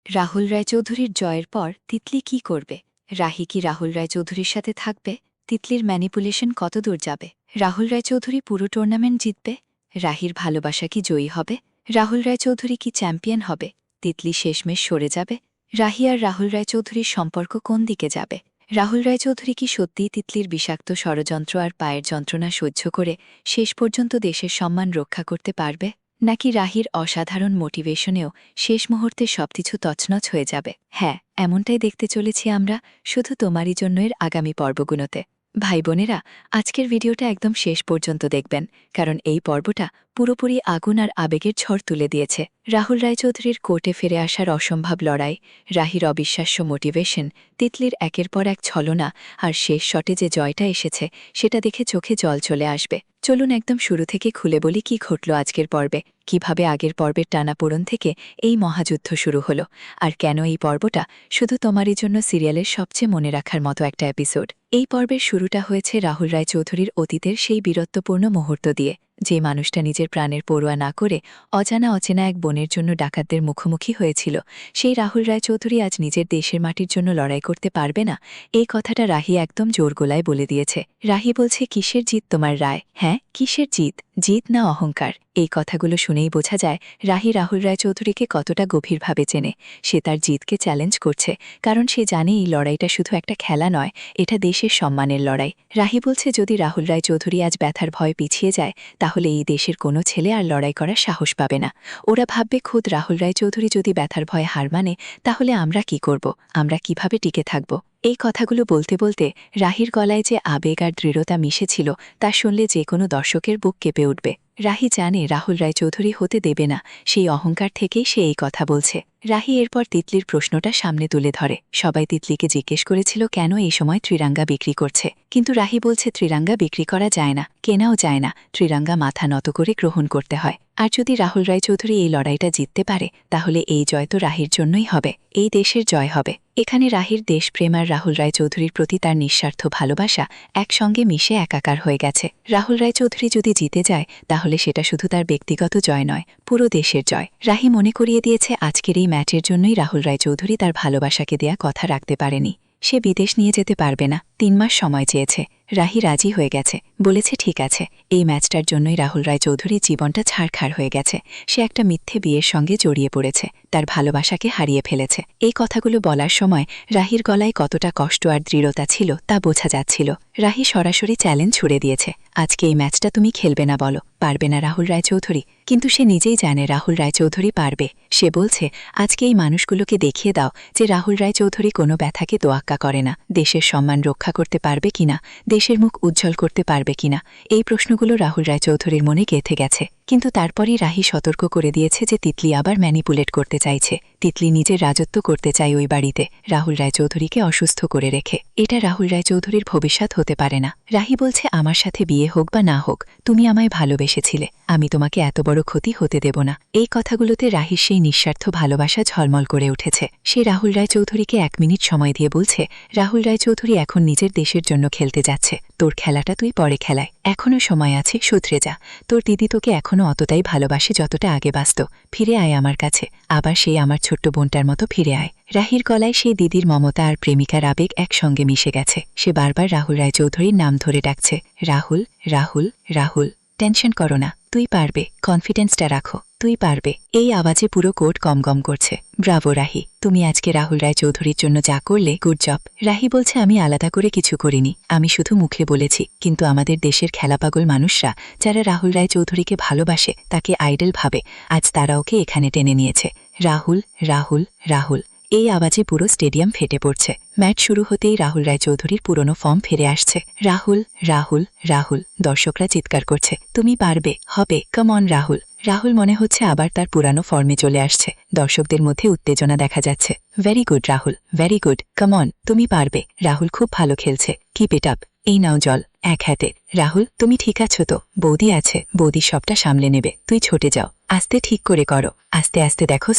রাহুল রায়চৌধুরীর জয়ের পর তিতলি কি করবে? রাহি কি রাহুল রায়চৌধুরীর সাথে থাকবে? তিতলির ম্যানিপুলেশন কতদূর যাবে? রাহুল রায়চৌধুরী পুরো টুর্নামেন্ট জিতবে? রাহির ভালোবাসা কি জয়ী হবে? রাহুল রায়চৌধুরী কি চ্যাম্পিয়ন হবে? তিতলি শেষমেশ সরে যাবে? রাহি আর রাহুল রায়চৌধুরীর সম্পর্ক কোন দিকে যাবে? রাহুল রায়চৌধুরী কি সত্যিই তিতলির বিষাক্ত ষড়যন্ত্র আর পায়ের যন্ত্রণা সহ্য করে শেষ পর্যন্ত দেশের সম্মান রক্ষা করতে পারবে, নাকি রাহির অসাধারণ মোটিভেশনেও শেষ মুহূর্তে সবকিছু তছনছ হয়ে যাবে? হ্যাঁ, এমনটাই দেখতে চলেছি আমরা শুধু তোমারই জন্যের আগামী পর্বগুলোতে। ভাই বোনেরা, আজকের ভিডিওটা একদম শেষ পর্যন্ত দেখবেন, কারণ এই পর্বটা পুরোপুরি আগুন আর আবেগের ঝড় তুলে দিয়েছে। রাহুল রায়চৌধুরীর কোর্টে ফিরে আসার অসম্ভব লড়াই, রাহির অবিশ্বাস্য মোটিভেশন, তিতলির একের পর এক ছলনা, আর শেষ শটে যে জয়টা এসেছে সেটা দেখে চোখে জল চলে আসবে। চলুন একদম শুরু থেকে খুলে বলি কি ঘটল আজকের পর্বে, কিভাবে আগের পর্বের টানাপোড়ন থেকে এই মহাযুদ্ধ শুরু হলো, আর কেন এই পর্বটা শুধু তোমারই জন্য সিরিয়ালের সবচেয়ে মনে রাখার মতো একটা এপিসোড। এই পর্বের শুরুটা হয়েছে রাহুল রায়চৌধুরীর অতীতের সেই বীরত্বপূর্ণ মুহূর্ত দিয়ে, যে মানুষটা নিজের প্রাণের পড়ুয়া না করে অচেনা এক বোনের জন্য ডাকাতদের মুখোমুখি হয়েছিল, সেই রাহুল রায়চৌধুরী আজ নিজের দেশের মাটির জন্য লড়াই করতে পারবে না। এই কথাটা রাহি একদম জোর গলায় বলে দিয়েছে। রাহি বলছে, কিসের জিত তোমার রায়? হ্যাঁ, কিসের জিত? জিত না অহংকার? এই কথাগুলো শুনেই বোঝা যায় রাহি রাহুল রায়চৌধুরীকে কতটা গভীরভাবে চেনে। সে তার জিতকে চ্যালেঞ্জ করছে, কারণ সে জানে এই লড়াইটা শুধু একটা খেলা নয়, এটা দেশের সম্মানের লড়াই। রাহি বলছে, যদি রাহুল রায়চৌধুরী আজ ব্যথার ভয় পিছিয়ে যায় তাহলে এই দেশের কোনো ছেলে আর লড়াই করার সাহস পাবে না। ওরা ভাববে, খোদ রাহুল রায়চৌধুরী যদি ব্যথার ভয়ে হার মানে তাহলে আমরা কি করব? আমরা কিভাবে টিকে থাকব? এই কথাগুলো বলতে বলতে রাহির গলায় যে আবেগ আর দৃঢ়তা মিশেছিল তা শুনলে যে কোনো দর্শকের বুক কেঁপে উঠবে। রাহি জানে রাহুল রায়চৌধুরী হতে দেবে না, সেই অহংকার থেকেই সে এই কথা বলছে। রাহি এরপর তিতলির প্রশ্নটা সামনে তুলে ধরে। সবাই তিতলিকে জিজ্ঞেস করেছিল কেন এই সময় ত্রিরাঙ্গা বিক্রি করছে, কিন্তু রাহি বলছে ত্রিরাঙ্গা বিক্রি করা যায় না, কেনাও যায় না, ত্রিরাঙ্গা মাথা নত করে গ্রহণ করতে হয়। আর যদি রাহুল রায়চৌধুরী এই লড়াইটা জিততে পারে তাহলে এই জয় তো রাহির জন্যই হবে, এই দেশের জয় হবে। এখানে রাহির দেশপ্রেম আর রাহুল রায়চৌধুরীর প্রতি তার নিঃস্বার্থ ভালোবাসা একসঙ্গে মিশে একাকার হয়ে গেছে। রাহুল রায়চৌধুরী যদি জিতে যায় তাহলে সেটা শুধু তার ব্যক্তিগত জয় নয়, পুরো দেশের জয়। রাহি মনে করিয়ে দিয়েছে আজকের এই ম্যাচের জন্যই রাহুল রায়চৌধুরী তার ভালোবাসাকে দেয়া কথা রাখতে পারেনি। সে বিদেশ নিয়ে যেতে পারবে না, 3 মাস সময় চেয়েছে। রাহি রাজি হয়ে গেছে, বলেছে ঠিক আছে। এই ম্যাচটার জন্যই রাহুল রায়চৌধুরীর জীবনটা ছাড়খাড় হয়ে গেছে। সে একটা মিথ্যে বিয়ের সঙ্গে জড়িয়ে পড়েছে, তার ভালোবাসাকে হারিয়ে ফেলেছে। এই কথাগুলো বলার সময় রাহির গলায় কতটা কষ্ট আর দৃঢ়তা ছিল তা বোঝা যাচ্ছিল। রাহি সরাসরি চ্যালেঞ্জ ছুড়ে দিয়েছে, আজকে এই ম্যাচটা তুমি খেলবে না? বলো, পারবে না রাহুল রায়চৌধুরী? কিন্তু সে নিজেই জানে রাহুল রায়চৌধুরী পারবে। সে বলছে, আজকে এই মানুষগুলোকে দেখিয়ে দাও যে রাহুল রায়চৌধুরী কোনো ব্যথাকে তোয়াক্কা করে না, দেশের সম্মান রক্ষা করতে পারবে কিনা, দেশের মুখ উজ্জ্বল করতে পারবে কিনা। এই প্রশ্নগুলো রাহুল রায়চৌধুরীর মনে গেঁথে গেছে। কিন্তু তারপরই রাহি সতর্ক করে দিয়েছে যে তিতলি আবার ম্যানিপুলেট করতে চাইছে। তিতলি নিজের রাজত্ব করতে চায় ওই বাড়িতে, রাহুল রায়চৌধুরীকে অসুস্থ করে রেখে। এটা রাহুল রায়চৌধুরীর ভবিষ্যৎ হতে পারে না। রাহি বলছে, আমার সাথে বিয়ে হোক বা না হোক, তুমি আমায় ভালোবেসেছিলে, আমি তোমাকে এত বড় ক্ষতি হতে দেব না। এই কথাগুলোতে রাহির সেই নিঃস্বার্থ ভালোবাসা ঝলমল করে উঠেছে। সে রাহুল রায়চৌধুরীকে 1 মিনিট সময় দিয়ে বলছে, রাহুল রায়চৌধুরী এখন নিজের দেশের জন্য খেলতে যাচ্ছে, তোর খেলাটা তুই পরে খেলায়, এখনও সময় আছে, শুধরে যা। তোর দিদি তোকে এখনও অতটাই ভালোবাসে যতটা আগে বাসত। ফিরে আয় আমার কাছে, আবার সেই আমার ছোট্ট বোনটার মতো ফিরে আয়। রাহির গলায় সেই দিদির মমতা আর প্রেমিকার আবেগ একসঙ্গে মিশে গেছে। সে বারবার রাহুল রায়চৌধুরীর নাম ধরে ডাকছে, রাহুল, রাহুল, রাহুল। টেনশন করো না, তুই পারবে, কনফিডেন্সটা রাখো, তুই পারবে। এই আওয়াজে পুরো কোর্ট গমগম করছে। ব্রাভো রাহি, তুমি আজকে রাহুল রায়চৌধুরীর জন্য যা করলে, গুড জব। রাহি বলছে, আমি আলাদা করে কিছু করিনি, আমি শুধু মুখে বলেছি। কিন্তু আমাদের দেশের খেলাপাগল মানুষরা যারা রাহুল রায়চৌধুরীকে ভালোবাসে, তাকে আইডল ভাবে, আজ তারা ওকে এখানে টেনে নিয়েছে। রাহুল, রাহুল, রাহুল। এই আওয়াজে পুরো স্টেডিয়াম ফেটে পড়ছে। ম্যাচ শুরু হতেই রাহুল রায়চৌধুরীর পুরনো ফর্ম ফিরে আসছে। রাহুল, রাহুল, রাহুল। দর্শকরা চিৎকার করছে, তুমি পারবে, হবে, কাম অন রাহুল। রাহুল মনে হচ্ছে আবার তার পুরানো ফর্মে চলে আসছে। দর্শকদের মধ্যে উত্তেজনা দেখা যাচ্ছে। Very good Rahul, very good, come on, তুমি পারবে। রাহুল খুব ভালো খেলছে, কিপ ইট আপ। এই নাও জল, 1 হাতে। রাহুল, তুমি ঠিক আছো তো? বৌদি আছে, বৌদি সবটা সামলে নেবে, তুই ছোটে যাও, আস্তে ঠিক করে করো, আস্তে আস্তে দেখো,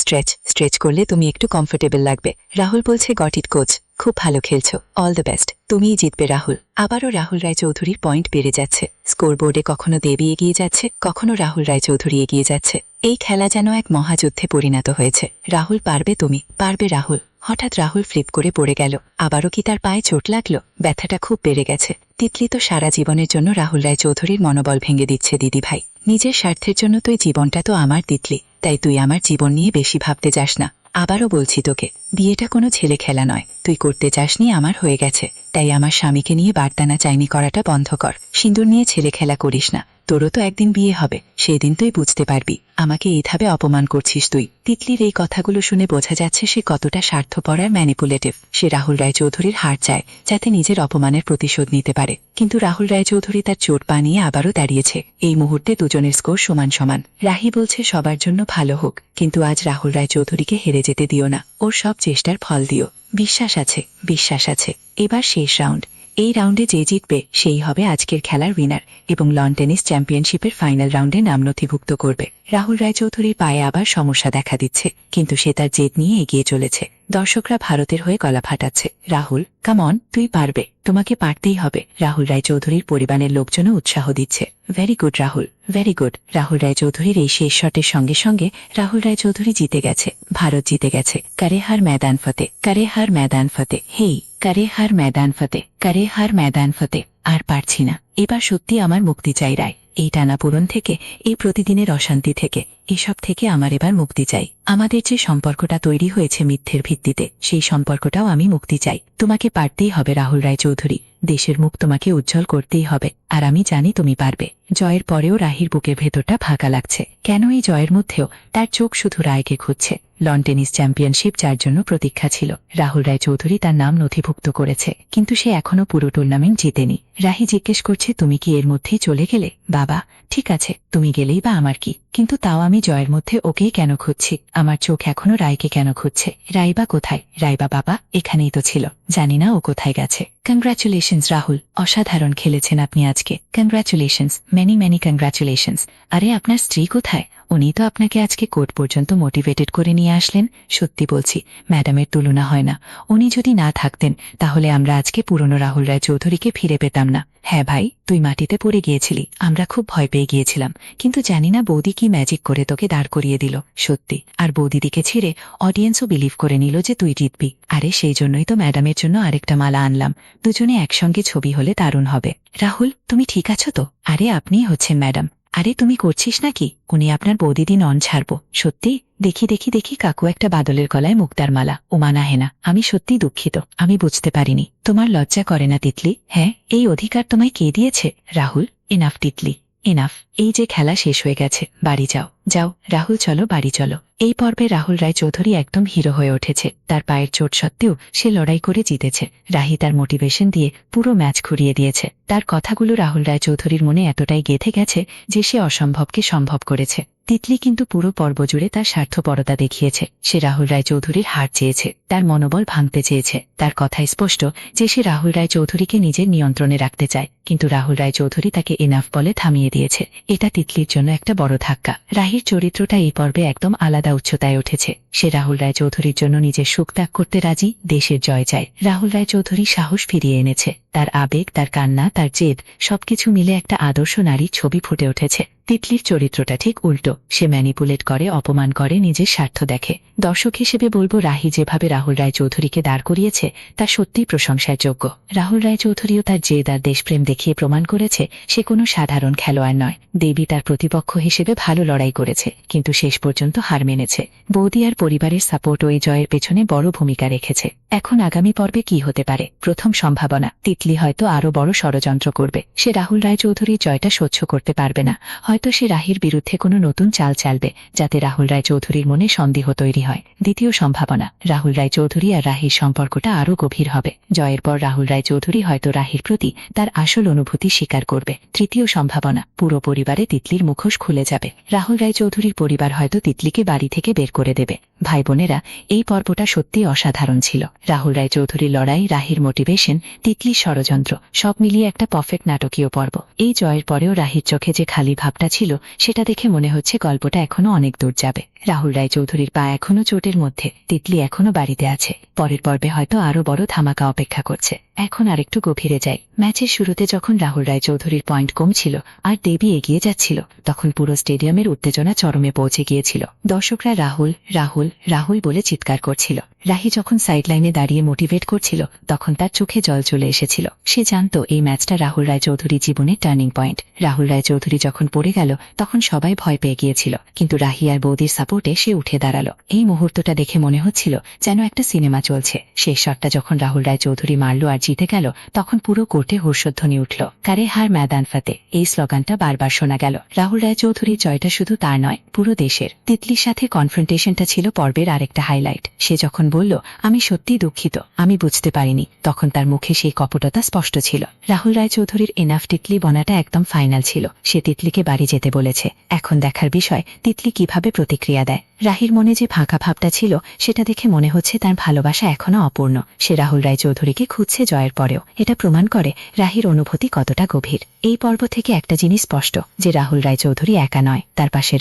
স্ট্রেচ করলে তুমি একটু কমফোর্টেবল লাগবে। রাহুল বলছে, গট ইট কোচ, খুব ভালো খেলছো, অল দ্য বেস্ট, তুমিই জিতবে রাহুল। আবারও রাহুল রায়চৌধুরীর পয়েন্ট বেড়ে যাচ্ছে। স্কোরবোর্ডে কখনো দেবী এগিয়ে যাচ্ছে, কখনো রাহুল রায়চৌধুরী এগিয়ে যাচ্ছে। এই খেলা যেন এক মহাযুদ্ধে পরিণত হয়েছে। রাহুল পারবে, তুমি পারবে রাহুল। হঠাৎ রাহুল ফ্লিপ করে পড়ে গেল। আবারও কি তার পায়ে চোট লাগলো? ব্যথাটা খুব বেড়ে গেছে। তিতলি তো সারা জীবনের জন্য রাহুল রায়চৌধুরীর মনোবল ভেঙে দিচ্ছে। দিদি ভাই, নিজের স্বার্থের জন্য তুই জীবনটা তো আমার তিতলি, তাই তুই আমার জীবন নিয়ে বেশি ভাবতে যাস না। আবারও বলছি তোকে, বিয়েটা কোনো ছেলে খেলা নয়। তুই করতে চাসনি, আমার হয়ে গেছে। তাই আমার স্বামীকে নিয়ে বারদানা চাইনি করাটা বন্ধ কর। সিঁদুর নিয়ে ছেলে খেলা করিস না। তোরও তো একদিন বিয়ে হবে, সেদিন তুই বুঝতে পারবি আমাকে এইভাবে অপমান করছিস তুই। তিতলির এই কথাগুলো শুনে বোঝা যাচ্ছে সে কতটা স্বার্থপর আর ম্যানিপুলেটিভ। সে রাহুল রায়চৌধুরীর হার চায় যাতে নিজের অপমানের প্রতিশোধ নিতে পারে, কিন্তু রাহুল রায়চৌধুরী তার চোট বানিয়ে আবারও দাঁড়িয়েছে। এই মুহূর্তে দুজনের স্কোর সমান সমান। রাহি বলছে সবার জন্য ভালো হোক, কিন্তু আজ রাহুল রায়চৌধুরীকে হেরে যেতে দিও না। ওর সব চেষ্টার ফল দিও। বিশ্বাস আছে, বিশ্বাস আছে। এবার শেষ রাউন্ড। এই রাউন্ডে যে জিতবে সেই হবে আজকের খেলার উইনার এবং লন টেনিস চ্যাম্পিয়নশিপের ফাইনাল রাউন্ডে নাম নথিভুক্ত করবে। রাহুল রায়চৌধুরীর পায়ে আবার সমস্যা দেখা দিচ্ছে, কিন্তু সে তার জেদ নিয়ে এগিয়ে চলেছে। দর্শকরা ভারতের হয়ে গলা ফাটাচ্ছে, রাহুল কাম অন, তুই পারবে, তোমাকে পারতেই হবে। রাহুল রায়চৌধুরীর পরিবারের লোকজনও উৎসাহ দিচ্ছে। Very good Rahul, very good. Rahul রায়চৌধুরীর এই শেষ শটের সঙ্গে সঙ্গে রাহুল রায়চৌধুরী জিতে গেছে। ভারত জিতে গেছে। করে হার ময়দান ফতে, করে হার ময়দান ফতে, হেই করে হার ময়দান ফতে, করে হার ময়দান ফতে। আর পারছি না, এবার সত্যি আমার মুক্তি চাই রায়। এই টানাপোড়েন থেকে, এই প্রতিদিনের অশান্তি থেকে, এসব থেকে আমার এবার মুক্তি চাই। আমাদের যে সম্পর্কটা তৈরি হয়েছে মিথ্যের ভিত্তিতে, সেই সম্পর্কটাও আমি মুক্তি চাই। তোমাকে পারতেই হবে রাহুল রায়চৌধুরী। দেশের মুখ তোমাকে উজ্জ্বল করতেই হবে, আর আমি জানি তুমি পারবে। জয়ের পরেও রাহির বুকের ভেতরটা ফাঁকা লাগছে। কেন এই জয়ের মধ্যেও তার চোখ শুধু রায়কে খুঁজছে। লন টেনিস চ্যাম্পিয়নশিপ যার জন্য প্রতীক্ষা ছিল, রাহুল রায়চৌধুরী তার নাম নথিভুক্ত করেছে, কিন্তু সে এখনো পুরো টুর্নামেন্ট জিতেনি। রাহি জিজ্ঞেস করছে, তুমি কি এর মধ্যেই চলে গেলে? বাবা ঠিক আছে, তুমি গেলেই বা আমার কি, কিন্তু তাও আমি জয়ের মধ্যে ওকেই কেন খুঁজছি? আমার চোখ এখনো রায়কে কেন খুঁজছে? রাইবা কোথায়? রাইবা বাবা এখানেই তো ছিল, জানি না ও কোথায় গেছে। কংগ্রাচুলেশনস রাহুল, অসাধারণ খেলেছেন আপনি আজকে। Congratulations, many many congratulations. আরে আপনার স্ত্রী কোথায়? উনি তো আপনাকে আজকে কোর্ট পর্যন্ত মোটিভেটেড করে নিয়ে আসলেন। সত্যি বলছি, ম্যাডামের তুলনা হয় না। উনি যদি না থাকতেন তাহলে আমরা আজকে পুরনো রাহুল রায়চৌধুরীকে ফিরে পেতাম না। হ্যাঁ ভাই, তুই মাটিতে পড়ে গিয়েছিলি, আমরা খুব ভয় পেয়ে গিয়েছিলাম, কিন্তু জানি না বৌদি কি ম্যাজিক করে তোকে দাঁড় করিয়ে দিল। সত্যি, আর বৌদিদিকে ছেড়ে অডিয়েন্সও বিলিভ করে নিল যে তুই জিতবি। আরে সেই জন্যই তো ম্যাডামের জন্য আরেকটা মালা আনলাম, দুজনে একসঙ্গে ছবি হলে দারুণ হবে। রাহুল তুমি ঠিক আছো তো? আরে আপনিই হচ্ছেন ম্যাডাম। আরে তুমি করছিস নাকি? উনি আপনার বৌদিদি নন ছাড়বো। সত্যি? দেখি দেখি দেখি, কাকু একটা বাদলের গলায় মুক্তার মালা। ওমা না হেনা, আমি সত্যি দুঃখিত, আমি বুঝতে পারিনি। তোমার লজ্জা করে না তিতলি? হ্যাঁ, এই অধিকার তোমায় কে দিয়েছে? Rahul enough Titli, enough. এই যে খেলা শেষ হয়ে গেছে, বাড়ি যাও। যাও রাহুল, চলো বাড়ি চলো। এই পর্বে রাহুল রায়চৌধুরী একদম হিরো হয়ে উঠেছে। তার পায়ের চোট সত্ত্বেও সে লড়াই করে জিতেছে। রাহি তার মোটিভেশন দিয়ে পুরো ম্যাচ ঘুরিয়ে দিয়েছে। তার কথাগুলো রাহুল রায়চৌধুরীর মনে এতটাই গেঁথে গেছে যে সে অসম্ভবকে সম্ভব করেছে। তিতলি কিন্তু পুরো পর্ব জুড়ে তার স্বার্থপরতা দেখিয়েছে। সে রাহুল রায়চৌধুরীর হার চেয়েছে, তার মনোবল ভাঙতে চেয়েছে। তার কথায় স্পষ্ট যে সে রাহুল রায়চৌধুরীকে নিজের নিয়ন্ত্রণে রাখতে চায়, কিন্তু রাহুল রায়চৌধুরী তাকে এনাফ বলে থামিয়ে দিয়েছে। এটা তিতলির জন্য একটা বড় ধাক্কা। রাহির চরিত্রটা এই পর্বে একদম আলাদা উচ্চতায় উঠেছে। সে রাহুল রায়চৌধুরীর জন্য নিজের সুখ ত্যাগ করতে রাজি, দেশের জয় চায়। রাহুল রায়চৌধুরী সাহস ফিরিয়ে এনেছে। তার আবেগ, তার কান্না, তার জেদ সবকিছু মিলে একটা আদর্শ নারীর ছবি ফুটে উঠেছে। তিতলির চরিত্রটা ঠিক উল্টো। সে ম্যানিপুলেট করে, অপমান করে, নিজের স্বার্থ দেখে। দর্শক হিসেবে বলবো, রাহি যেভাবে রাহুল রায়চৌধুরীকে দাঁড় করিয়েছে তা সত্যিই প্রশংসার যোগ্য। রাহুল রায়চৌধুরীও তার জেদ আর দেশপ্রেম দেখিয়ে প্রমাণ করেছে সে কোনো সাধারণ খেলোয়াড় নয়। দেবী তার প্রতিপক্ষ হিসেবে ভালো লড়াই করেছে, কিন্তু শেষ পর্যন্ত হার মেনেছে। বৌদি আর পরিবারের সাপোর্ট ওই জয়ের পেছনে বড় ভূমিকা রেখেছে। এখন আগামী পর্বে কি হতে পারে? প্রথম সম্ভাবনা, তিতলি হয়তো আরো বড় ষড়যন্ত্র করবে। সে রাহুল রায়চৌধুরীর জয়টা সহ্য করতে পারবে না। হয়তো সে রাহির বিরুদ্ধে কোনো নতুন চাল চালবে, যাতে রাহুল রায়চৌধুরীর মনে সন্দেহ তৈরি হয়। দ্বিতীয় সম্ভাবনা, রাহুল রায়চৌধুরী আর রাহির সম্পর্কটা আরও গভীর হবে। জয়ের পর রাহুল রায়চৌধুরী হয়তো রাহির প্রতি তার আসল অনুভূতি স্বীকার করবে। তৃতীয় সম্ভাবনা, পুরো পরিবারে তিতলির মুখোশ খুলে যাবে। রাহুল রায়চৌধুরীর পরিবার হয়তো তিতলিকে বাড়ি থেকে বের করে দেবে। ভাই বোনেরা, এই পর্বটা সত্যি অসাধারণ ছিল। রাহুল রায়চৌধুরীর লড়াই, রাহির মোটিভেশন, তিতলির ষড়যন্ত্র, সব মিলিয়ে একটা পারফেক্ট নাটকীয় পর্ব। এই জয়ের পরেও রাহির চোখে যে খালি ভাবটা ছিল, সেটা দেখে মনে হচ্ছে গল্পটা এখনো অনেক দূর যাবে। রাহুল রায়চৌধুরীর পা এখনো চোটের মধ্যে, তিতলি এখনো বাড়িতে আছে। পরের পর্বে হয়তো আরো বড় ধামাকা অপেক্ষা করছে। এখন আরেকটু গভীরে যাই। ম্যাচের শুরুতে যখন রাহুল রায়চৌধুরীর পয়েন্ট কম ছিল আর দেবী এগিয়ে যাচ্ছিল, তখন পুরো স্টেডিয়ামের উত্তেজনা চরমে পৌঁছে গিয়েছিল। দর্শকরা রাহুল রাহুল রাহুল বলে চিৎকার করছিল। রাহি যখন সাইডলাইনে দাঁড়িয়ে মোটিভেট করছিল, তখন তার চোখে জল চলে এসেছিল। সে জানত এই ম্যাচটা রাহুল রায়চৌধুরী জীবনের টার্নিং পয়েন্ট। রাহুল রায়চৌধুরী যখন পড়ে গেল, তখন সবাই ভয় পেয়ে গিয়েছিল, কিন্তু রাহি আর বৌদির সাপোর্টে সে উঠে দাঁড়ালো। এই মুহূর্তটা দেখে মনে হচ্ছিল যেন একটা সিনেমা চলছে। শেষ শটটা যখন রাহুল রায়চৌধুরী মারল আর জিতে গেল, তখন পুরো কোর্টে হর্ষধ্বনি উঠল। কারে হার ময়দান ফাতে, এই স্লোগানটা বারবার শোনা গেল। রাহুল রায়চৌধুরীর জয়টা শুধু তার নয়, পুরো দেশের। তিতলির সাথে কনফ্রন্টেশনটা ছিল পর্বের আরেকটা হাইলাইট। সে যখন বলল, আমি সত্যিই দুঃখিত, আমি বুঝতে পারিনি, তখন তার মুখে সেই কপটতা স্পষ্ট ছিল। রাহুল রায়চৌধুরীর এনাফ তিতলি বনাটা একদম ফাইনাল ছিল। সে তিতলিকে বাড়ি যেতে বলেছে। এখন দেখার বিষয় তিতলি কিভাবে প্রতিক্রিয়া দেয়। রাহির মনে যে ফাঁকা ভাবটা ছিল, সেটা দেখে মনে হচ্ছে তার ভালোবাসা এখনো অপূর্ণ। সে রাহুল রায়চৌধুরীকে খুঁজছে জয়ের পরেও। এটা প্রমাণ করে রাহির অনুভূতি কতটা গভীর। এই পর্ব থেকে একটা জিনিস স্পষ্ট, যে রাহুল রায়চৌধুরী একা নয়, তার পাশের